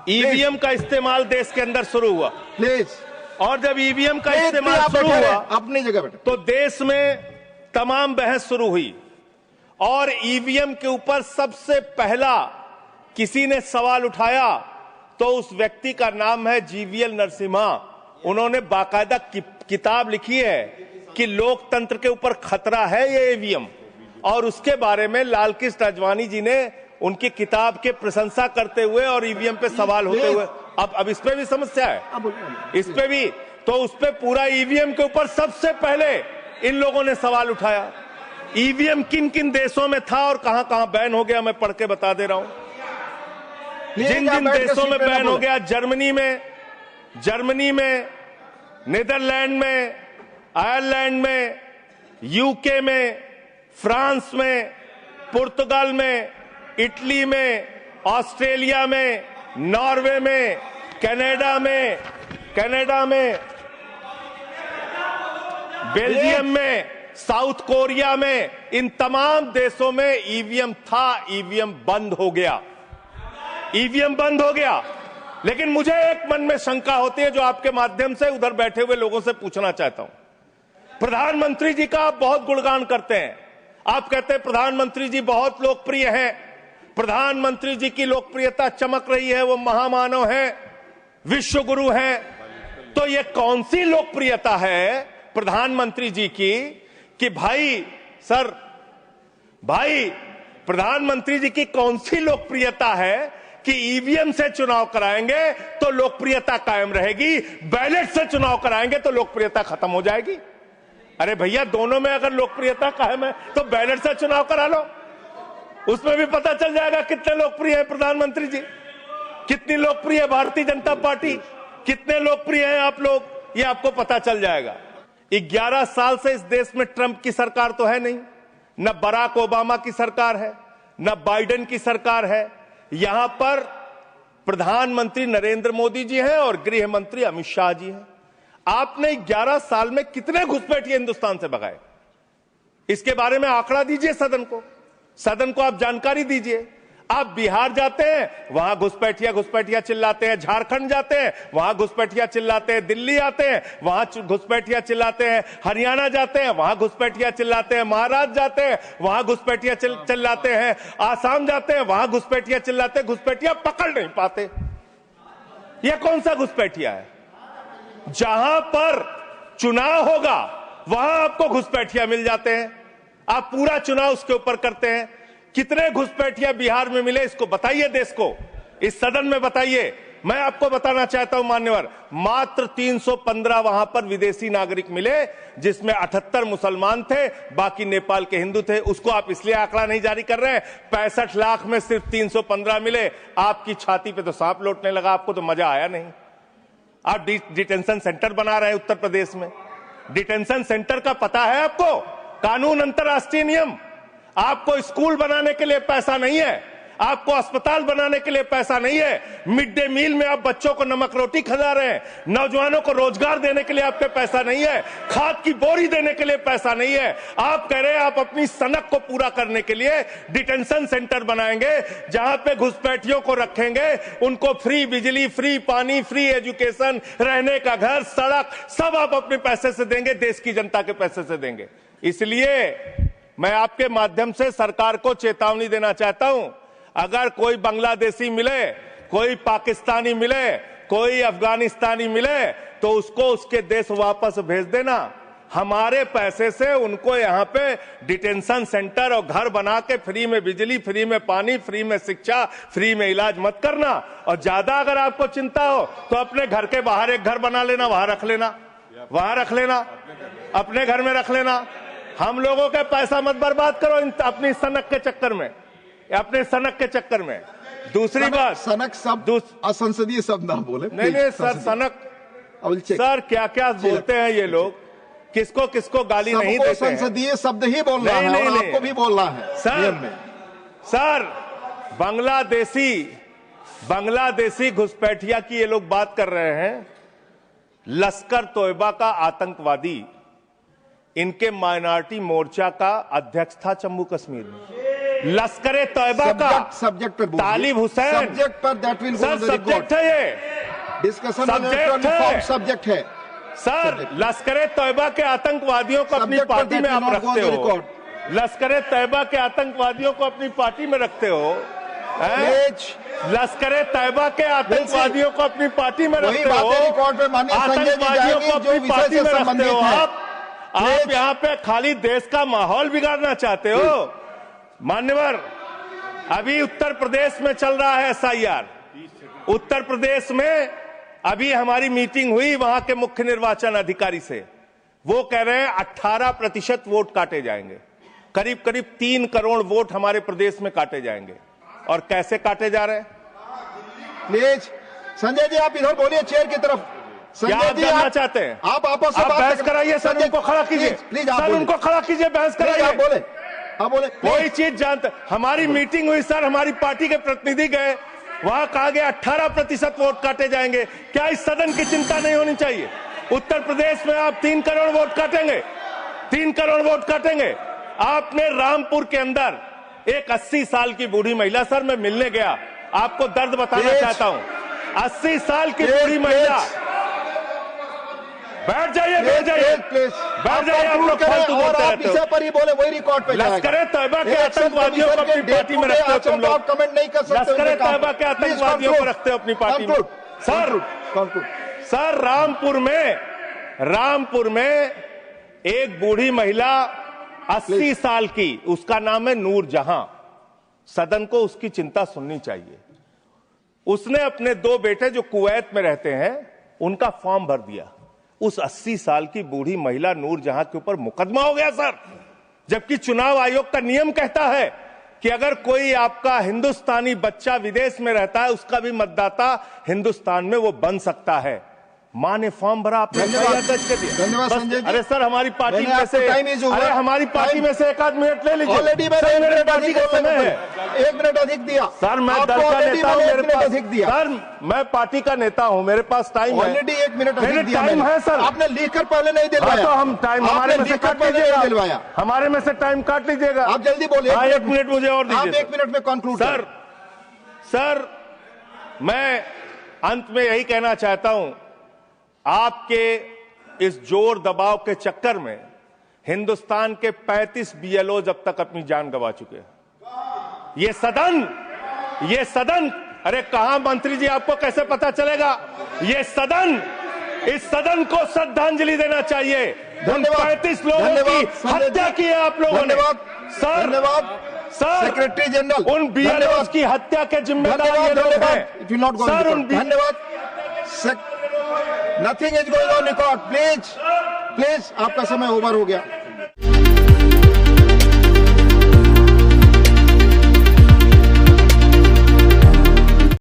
EVM का इस्तेमाल देश के अंदर शुरू हुआ प्लीज, और जब ईवीएम का इस्तेमाल शुरू हुआ अपनी जगह बैठे, तो देश में तमाम बहस शुरू हुई और ईवीएम के ऊपर सबसे पहला किसी ने सवाल उठाया तो उस व्यक्ति का नाम है जीवीएल नरसिम्हा। उन्होंने बाकायदा किताब लिखी है कि लोकतंत्र के ऊपर खतरा है ये ईवीएम, और उसके बारे में लाल कृष्ण आडवाणी जी ने उनकी किताब के प्रशंसा करते हुए और ईवीएम पे सवाल होते हुए अब इस पे भी समस्या है, इस पे भी, तो उस पे पूरा ईवीएम के ऊपर सबसे पहले इन लोगों ने सवाल उठाया। ईवीएम किन किन देशों में था और कहां कहां बैन हो गया, मैं पढ़ के बता दे रहा हूं। जिन जिन देशों में बैन हो गया, जर्मनी में, नीदरलैंड में, आयरलैंड में, यूके में, फ्रांस में, पुर्तगाल में, इटली में, ऑस्ट्रेलिया में, नॉर्वे में, कनाडा में, बेल्जियम में, साउथ कोरिया में, इन तमाम देशों में ईवीएम था, ईवीएम बंद हो गया। लेकिन मुझे एक मन में शंका होती है जो आपके माध्यम से उधर बैठे हुए लोगों से पूछना चाहता हूं। प्रधानमंत्री जी का आप बहुत गुणगान करते हैं, आप कहते हैं प्रधानमंत्री जी बहुत लोकप्रिय हैं, प्रधानमंत्री जी की लोकप्रियता चमक रही है, वो महामानव हैं, विश्व गुरु हैं। तो ये कौन सी लोकप्रियता है प्रधानमंत्री जी की कि भाई प्रधानमंत्री जी की कौन सी लोकप्रियता है कि ईवीएम से चुनाव कराएंगे तो लोकप्रियता कायम रहेगी, बैलेट से चुनाव कराएंगे तो लोकप्रियता खत्म हो जाएगी? अरे भैया, दोनों में अगर लोकप्रियता कायम है तो बैलेट से चुनाव करा लो, उसमें भी पता चल जाएगा कितने लोकप्रिय है प्रधानमंत्री जी, कितनी लोकप्रिय है भारतीय जनता पार्टी, कितने लोकप्रिय हैं आप लोग, ये आपको पता चल जाएगा। 11 साल से इस देश में ट्रंप की सरकार तो है नहीं, न बराक ओबामा की सरकार है, न बाइडेन की सरकार है। यहां पर प्रधानमंत्री नरेंद्र मोदी जी हैं और गृह मंत्री अमित शाह जी हैं। आपने 11 साल में कितने घुसपैठिए हिंदुस्तान से भगाए, इसके बारे में आंकड़ा दीजिए सदन को आप जानकारी दीजिए। आप बिहार जाते हैं, वहां घुसपैठिया चिल्लाते हैं, झारखंड जाते हैं, वहां घुसपैठिया चिल्लाते हैं, दिल्ली आते हैं, वहां घुसपैठिया चिल्लाते हैं, हरियाणा जाते हैं, वहां घुसपैठिया चिल्लाते हैं, महाराष्ट्र जाते हैं, वहां घुसपैठिया चिल्लाते हैं, आसाम जाते हैं, वहां घुसपैठिया चिल्लाते हैं, घुसपैठिया पकड़ नहीं पाते। यह कौन सा घुसपैठिया है? जहां पर चुनाव होगा वहां आपको घुसपैठिया मिल जाते हैं, आप पूरा चुनाव उसके ऊपर करते हैं। कितने घुसपैठिया बिहार में मिले, इसको बताइए, देश को, इस सदन में बताइए। मैं आपको बताना चाहता हूं मान्यवर, मात्र 315 वहां पर विदेशी नागरिक मिले, जिसमें 78 मुसलमान थे, बाकी नेपाल के हिंदू थे। उसको आप इसलिए आंकड़ा नहीं जारी कर रहे हैं, 65 लाख में सिर्फ 315 मिले। आपकी छाती पे तो सांप लौटने लगा, आपको तो मजा आया नहीं। आप डिटेंशन सेंटर बना रहे हैं उत्तर प्रदेश में, डिटेंशन सेंटर का पता है आपको? कानून, अंतर्राष्ट्रीय नियम। आपको स्कूल बनाने के लिए पैसा नहीं है, आपको अस्पताल बनाने के लिए पैसा नहीं है, मिड डे मील में आप बच्चों को नमक रोटी खिला रहे हैं, नौजवानों को रोजगार देने के लिए आपके पैसा नहीं है, खाद की बोरी देने के लिए पैसा नहीं है। आप कह रहे हैं आप अपनी सनक को पूरा करने के लिए डिटेंशन सेंटर बनाएंगे, जहां पे घुसपैठियों को रखेंगे, उनको फ्री बिजली, फ्री पानी, फ्री एजुकेशन, रहने का घर, सड़क, सब आप अपने पैसे से देंगे, देश की जनता के पैसे से देंगे। इसलिए मैं आपके माध्यम से सरकार को चेतावनी देना चाहता हूं, अगर कोई बांग्लादेशी मिले, कोई पाकिस्तानी मिले, कोई अफगानिस्तानी मिले, तो उसको उसके देश वापस भेज देना। हमारे पैसे से उनको यहां पे डिटेंशन सेंटर और घर बना के फ्री में बिजली, फ्री में पानी, फ्री में शिक्षा, फ्री में इलाज मत करना। और ज्यादा अगर आपको चिंता हो तो अपने घर के बाहर एक घर बना लेना, वहां रख लेना, अपने घर में रख लेना। हम लोगों का पैसा मत बर्बाद करो अपनी सनक के चक्कर में, दूसरी बात, सनक शब्द असंसदीय शब्द ना बोले। नहीं सर, सनक सर क्या क्या बोलते हैं ये लोग, किसको किसको गाली नहीं देते हैं। संसदीय शब्द ही बोलना है और आपको भी बोलना है सर। बांग्लादेशी घुसपैठिया की ये लोग बात कर रहे हैं। लश्कर तोयबा का आतंकवादी इनके माइनॉरिटी मोर्चा का अध्यक्ष था जम्मू कश्मीर में। लश्कर तैयबा का सब्जेक्ट पर तालिब हुसैन सब्जेक्ट पर दैट विल सर सब्जेक्ट है ये डिस्कशन सब्जेक्ट है सब्जेक्ट है सर। लश्कर तैयबा के आतंकवादियों को अपनी पार्टी में आप रखते हो, लश्कर तैयबा के आतंकवादियों को अपनी पार्टी में रखते हो, लश्कर तैयबा के आतंकवादियों को अपनी पार्टी में रखते हो, आतंकवादियों को अपनी पार्टी में रखते हो। आप यहाँ पे खाली देश का माहौल बिगाड़ना चाहते हो। मान्यवर, अभी उत्तर प्रदेश में चल रहा है SIR। उत्तर प्रदेश में अभी हमारी मीटिंग हुई वहां के मुख्य निर्वाचन अधिकारी से, वो कह रहे हैं 18% वोट काटे जाएंगे, करीब करीब 3 करोड़ वोट हमारे प्रदेश में काटे जाएंगे। और कैसे काटे जा रहे हैं? प्लीज संजय जी आप इधर बोलिए चेयर की तरफ। क्या आप जानना चाहते हैं? आप आपस में बहस कराइए सर, उनको खड़ा कीजिए, प्लीज सर उनको खड़ा कीजिए, बहस कराइए। आप बोले कोई चीज जानते। हमारी मीटिंग हुई सर, हमारी पार्टी के प्रतिनिधि गए, वहां कहा गया 18% वोट काटे जाएंगे। क्या इस सदन की चिंता नहीं होनी चाहिए? उत्तर प्रदेश में आप 3 करोड़ वोट काटेंगे, 3 करोड़ वोट काटेंगे। आपने रामपुर के अंदर एक 80 साल की बूढ़ी महिला, सर मैं मिलने गया, आपको दर्द बताना चाहता हूं, 80 साल की बूढ़ी महिला। बैठ जाइए, बैठ जाइए, बैठ जाइए। आप लोग फालतू बोलते रहते हो। पर ही बोले वही रिकॉर्ड पे जाएगा। लश्कर तैयबा के आतंकवादियों को अपनी पार्टी में रखते हो तुम लोग, कमेंट नहीं कर सकते। लश्कर तैयबा के आतंकवादियों को रखते हो अपनी पार्टी में। सर रामपुर में एक बूढ़ी महिला 80 साल की, उसका नाम है नूर जहां। सदन को उसकी चिंता सुननी चाहिए। उसने अपने 2 बेटे जो कुवैत में रहते हैं उनका फॉर्म भर दिया। उस 80 साल की बूढ़ी महिला नूर जहां के ऊपर मुकदमा हो गया सर, जबकि चुनाव आयोग का नियम कहता है कि अगर कोई आपका हिंदुस्तानी बच्चा विदेश में रहता है, उसका भी मतदाता हिंदुस्तान में वो बन सकता है। मां ने फॉर्म भरा, आपने दर्ज कर दिया। धन्यवाद संजय जी। अरे सर हमारी पार्टी में से, अरे हमारी पार्टी में से 1 मिनट ले लीजिए। ऑलरेडी मैंने मेरे पार्टी का समय है, 1 मिनट अधिक दिया। सर मैं दल का नेता हूं, मेरे पास अधिक दिया। सर मैं पार्टी का नेता हूं, मेरे पास टाइम है। ऑलरेडी 1 मिनट अधिक दिया टाइम है सर। आपने लिखकर पहले नहीं दिलवाया। तो हम टाइम हमारे में से काट लीजिएगा, हमारे में से टाइम काट लीजिएगा। आप जल्दी बोलिए। 1 मिनट मुझे और दीजिए। आप 1 मिनट में कंक्लूड। सर मैं अंत में यही कहना चाहता हूं, आपके इस जोर दबाव के चक्कर में हिंदुस्तान के 35 BLOs अब तक अपनी जान गंवा चुके हैं। ये सदन, अरे कहां मंत्री जी, आपको कैसे पता चलेगा? इस सदन को श्रद्धांजलि देना चाहिए। उन 35 लोगों की हत्या की है आप लोगों ने। सर सेक्रेटरी जनरल, उन BLOs की हत्या के जिम्मेदार ये लोग हैं। सर धन्यवाद। Nothing is going on record. Please आपका समय ओवर हो गया।